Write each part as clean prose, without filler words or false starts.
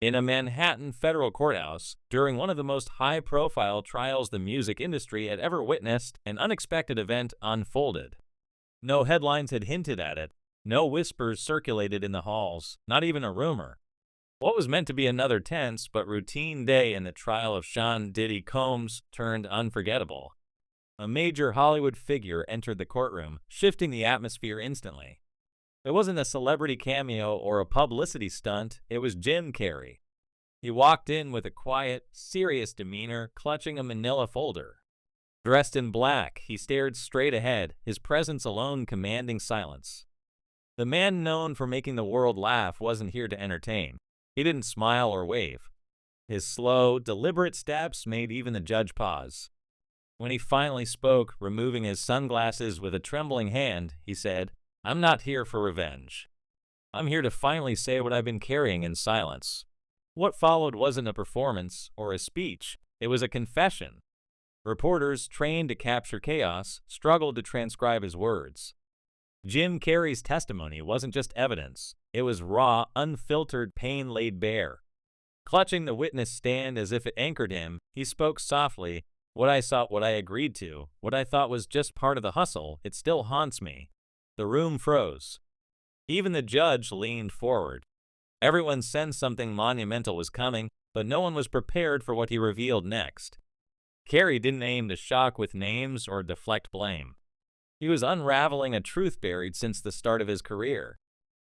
In a Manhattan federal courthouse, during one of the most high-profile trials the music industry had ever witnessed, an unexpected event unfolded. No headlines had hinted at it, no whispers circulated in the halls, not even a rumor. What was meant to be another tense but routine day in the trial of Sean "Diddy" Combs turned unforgettable. A major Hollywood figure entered the courtroom, shifting the atmosphere instantly. It wasn't a celebrity cameo or a publicity stunt, it was Jim Carrey. He walked in with a quiet, serious demeanor, clutching a manila folder. Dressed in black, he stared straight ahead, his presence alone commanding silence. The man known for making the world laugh wasn't here to entertain. He didn't smile or wave. His slow, deliberate steps made even the judge pause. When he finally spoke, removing his sunglasses with a trembling hand, he said, "I'm not here for revenge. I'm here to finally say what I've been carrying in silence." What followed wasn't a performance or a speech, it was a confession. Reporters, trained to capture chaos, struggled to transcribe his words. Jim Carrey's testimony wasn't just evidence, it was raw, unfiltered pain laid bare. Clutching the witness stand as if it anchored him, he spoke softly, "What I saw, what I agreed to, what I thought was just part of the hustle, it still haunts me." The room froze. Even the judge leaned forward. Everyone sensed something monumental was coming, but no one was prepared for what he revealed next. Carrey didn't aim to shock with names or deflect blame. He was unraveling a truth buried since the start of his career.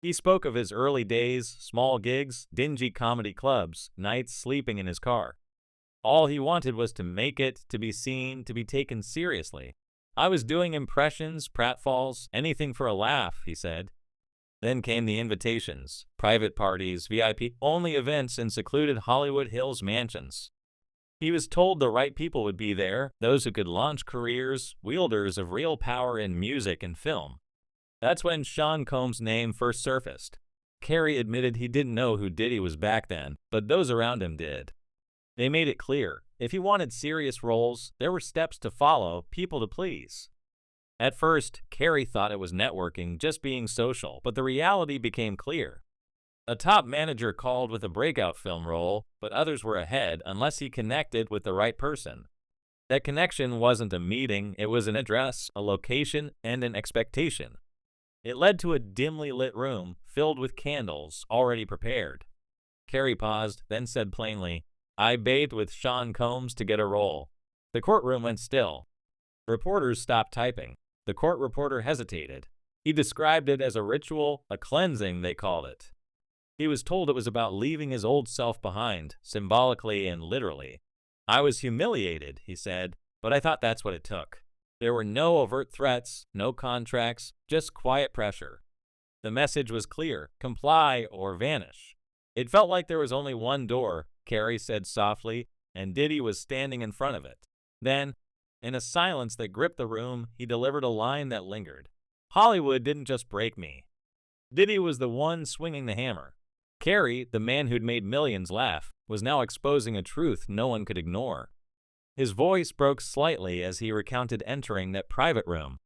He spoke of his early days, small gigs, dingy comedy clubs, nights sleeping in his car. All he wanted was to make it, to be seen, to be taken seriously. "I was doing impressions, pratfalls, anything for a laugh," he said. Then came the invitations, private parties, VIP-only events in secluded Hollywood Hills mansions. He was told the right people would be there, those who could launch careers, wielders of real power in music and film. That's when Sean Combs' name first surfaced. Carrey admitted he didn't know who Diddy was back then, but those around him did. They made it clear, if he wanted serious roles, there were steps to follow, people to please. At first, Carrey thought it was networking, just being social, but the reality became clear. A top manager called with a breakout film role, but others were ahead unless he connected with the right person. That connection wasn't a meeting, it was an address, a location, and an expectation. It led to a dimly lit room, filled with candles, already prepared. Carrey paused, then said plainly, "I bathed with Sean Combs to get a role." The courtroom went still. Reporters stopped typing. The court reporter hesitated. He described it as a ritual, a cleansing, they called it. He was told it was about leaving his old self behind, symbolically and literally. "I was humiliated," he said, "but I thought that's what it took." There were no overt threats, no contracts, just quiet pressure. The message was clear, comply or vanish. It felt like there was only one door, Carrey said softly, and Diddy was standing in front of it. Then, in a silence that gripped the room, he delivered a line that lingered. "Hollywood didn't just break me. Diddy was the one swinging the hammer." Carrey, the man who'd made millions laugh, was now exposing a truth no one could ignore. His voice broke slightly as he recounted entering that private room.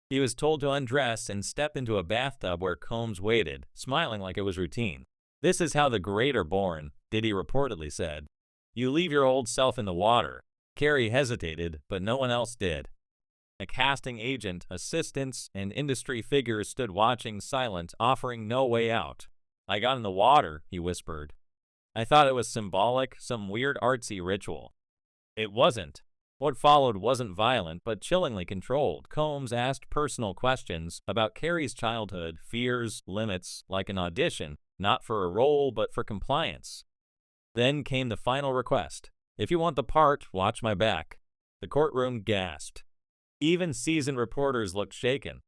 He was told to undress and step into a bathtub where Combs waited, smiling like it was routine. "This is how the great are born," Diddy reportedly said. "You leave your old self in the water." Carrey hesitated, but no one else did. A casting agent, assistants, and industry figures stood watching silent, offering no way out. "I got in the water," he whispered. "I thought it was symbolic, some weird artsy ritual." It wasn't. What followed wasn't violent, but chillingly controlled. Combs asked personal questions about Carrey's childhood, fears, limits, like an audition, not for a role, but for compliance. Then came the final request. "If you want the part, watch my back." The courtroom gasped. Even seasoned reporters looked shaken.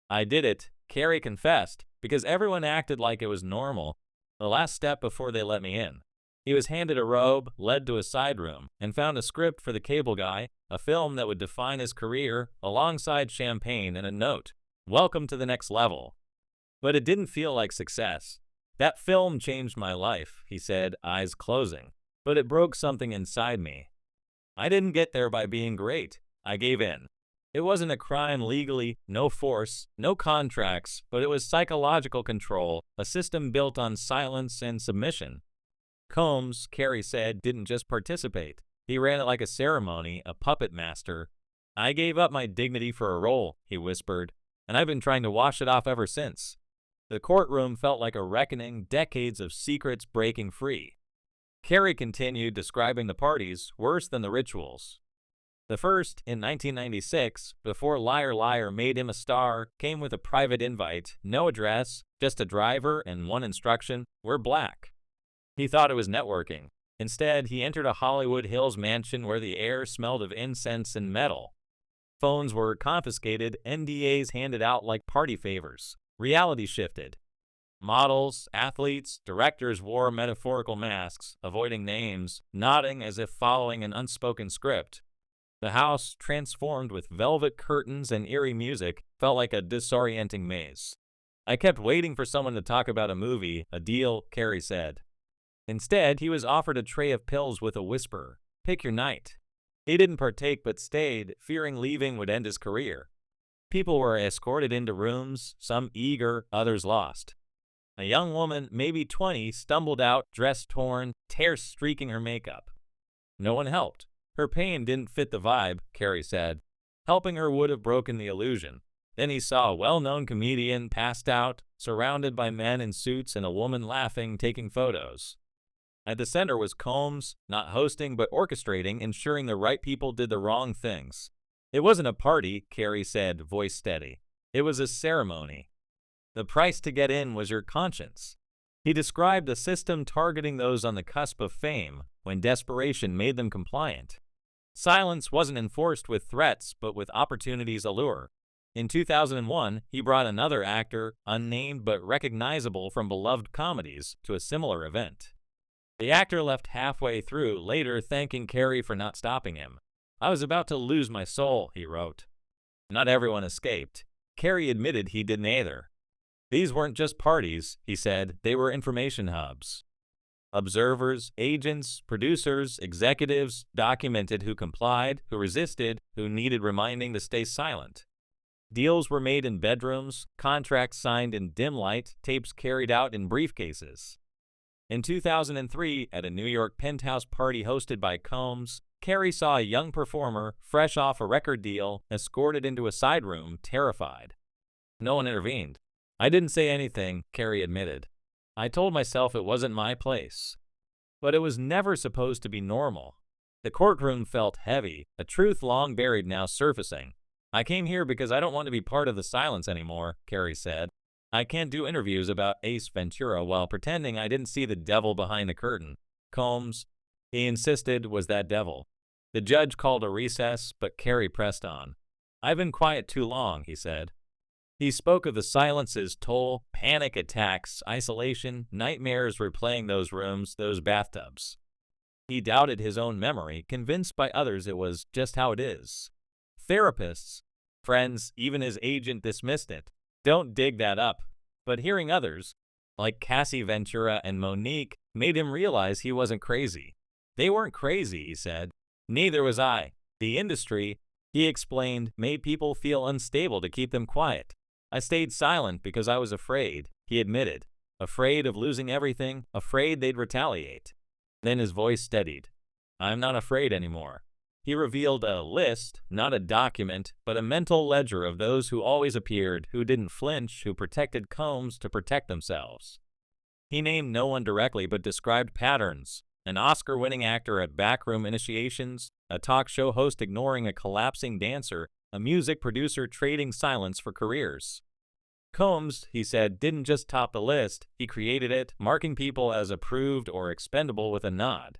"I did it," Carrey confessed, "because everyone acted like it was normal. The last step before they let me in." He was handed a robe, led to a side room, and found a script for The Cable Guy, a film that would define his career, alongside champagne and a note, "Welcome to the next level." But it didn't feel like success. "That film changed my life," he said, eyes closing. "But it broke something inside me. I didn't get there by being great. I gave in. It wasn't a crime legally, no force, no contracts, but it was psychological control, a system built on silence and submission." Combs, Carrey said, didn't just participate. He ran it like a ceremony, a puppet master. I gave up my dignity for a role, he whispered, and I've been trying to wash it off ever since. The courtroom felt like a reckoning, decades of secrets breaking free. Carrey continued, describing the parties worse than the rituals. The first, in 1996, before Liar Liar made him a star, came with a private invite, no address, just a driver and one instruction: we're black. He thought it was networking. Instead, he entered a Hollywood Hills mansion where the air smelled of incense and metal. Phones were confiscated, NDAs handed out like party favors. Reality shifted. Models, athletes, directors wore metaphorical masks, avoiding names, nodding as if following an unspoken script. The house, transformed with velvet curtains and eerie music, felt like a disorienting maze. I kept waiting for someone to talk about a movie, a deal, Carrey said. Instead, he was offered a tray of pills with a whisper: pick your night. He didn't partake but stayed, fearing leaving would end his career. People were escorted into rooms, some eager, others lost. A young woman, maybe 20, stumbled out, dress torn, tears streaking her makeup. No one helped. Her pain didn't fit the vibe, Carrey said. Helping her would have broken the illusion. Then he saw a well-known comedian passed out, surrounded by men in suits and a woman laughing, taking photos. At the center was Combs, not hosting but orchestrating, ensuring the right people did the wrong things. It wasn't a party, Carrey said, voice steady. It was a ceremony. The price to get in was your conscience. He described a system targeting those on the cusp of fame, when desperation made them compliant. Silence wasn't enforced with threats, but with opportunities allure. In 2001, he brought another actor, unnamed but recognizable from beloved comedies, to a similar event. The actor left halfway through, later thanking Carrey for not stopping him. I was about to lose my soul, he wrote. Not everyone escaped. Carrey admitted he didn't either. These weren't just parties, he said, they were information hubs. Observers, agents, producers, executives documented who complied, who resisted, who needed reminding to stay silent. Deals were made in bedrooms, contracts signed in dim light, tapes carried out in briefcases. In 2003, at a New York penthouse party hosted by Combs, Carrey saw a young performer, fresh off a record deal, escorted into a side room, terrified. No one intervened. I didn't say anything, Carrey admitted. I told myself it wasn't my place. But it was never supposed to be normal. The courtroom felt heavy, a truth long buried now surfacing. I came here because I don't want to be part of the silence anymore, Carrey said. I can't do interviews about Ace Ventura while pretending I didn't see the devil behind the curtain. Combs, he insisted, was that devil. The judge called a recess, but Carrey pressed on. I've been quiet too long, he said. He spoke of the silence's toll, panic attacks, isolation, nightmares replaying those rooms, those bathtubs. He doubted his own memory, convinced by others it was just how it is. Therapists, friends, even his agent dismissed it. Don't dig that up. But hearing others, like Cassie Ventura and Monique, made him realize he wasn't crazy. They weren't crazy, he said. Neither was I. The industry, he explained, made people feel unstable to keep them quiet. I stayed silent because I was afraid, he admitted. Afraid of losing everything, afraid they'd retaliate. Then his voice steadied. I'm not afraid anymore. He revealed a list, not a document, but a mental ledger of those who always appeared, who didn't flinch, who protected Combs to protect themselves. He named no one directly but described patterns. An Oscar-winning actor at backroom initiations, a talk show host ignoring a collapsing dancer, a music producer trading silence for careers. Combs, he said, didn't just top the list, he created it, marking people as approved or expendable with a nod.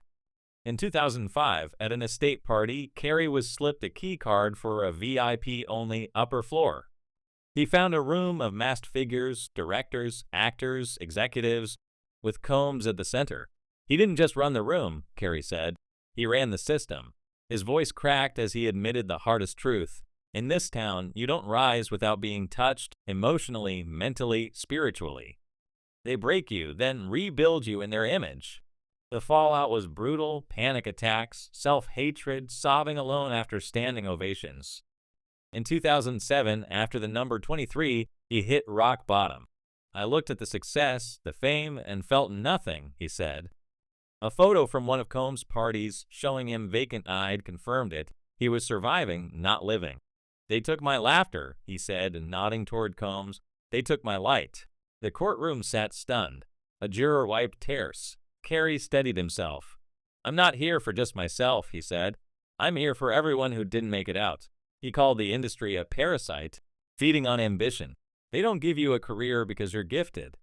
In 2005, at an estate party, Carrey was slipped a key card for a VIP-only upper floor. He found a room of masked figures, directors, actors, executives, with Combs at the center. He didn't just run the room, Carrey said. He ran the system. His voice cracked as he admitted the hardest truth. In this town, you don't rise without being touched, emotionally, mentally, spiritually. They break you, then rebuild you in their image. The fallout was brutal, panic attacks, self-hatred, sobbing alone after standing ovations. In 2007, after the number 23, he hit rock bottom. I looked at the success, the fame, and felt nothing, he said. A photo from one of Combs' parties showing him vacant-eyed confirmed it. He was surviving, not living. "They took my laughter," he said, nodding toward Combs. "They took my light." The courtroom sat stunned. A juror wiped tears. Carrey steadied himself. "I'm not here for just myself," he said. "I'm here for everyone who didn't make it out." He called the industry a parasite, feeding on ambition. They don't give you a career because you're gifted.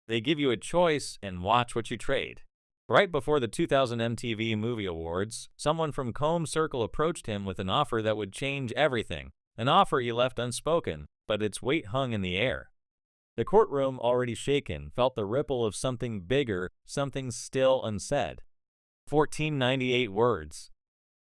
They give you a choice and watch what you trade. Right before the 2000 MTV Movie Awards, someone from Combs' circle approached him with an offer that would change everything. An offer he left unspoken, but its weight hung in the air. The courtroom, already shaken, felt the ripple of something bigger, something still unsaid. 1498 words.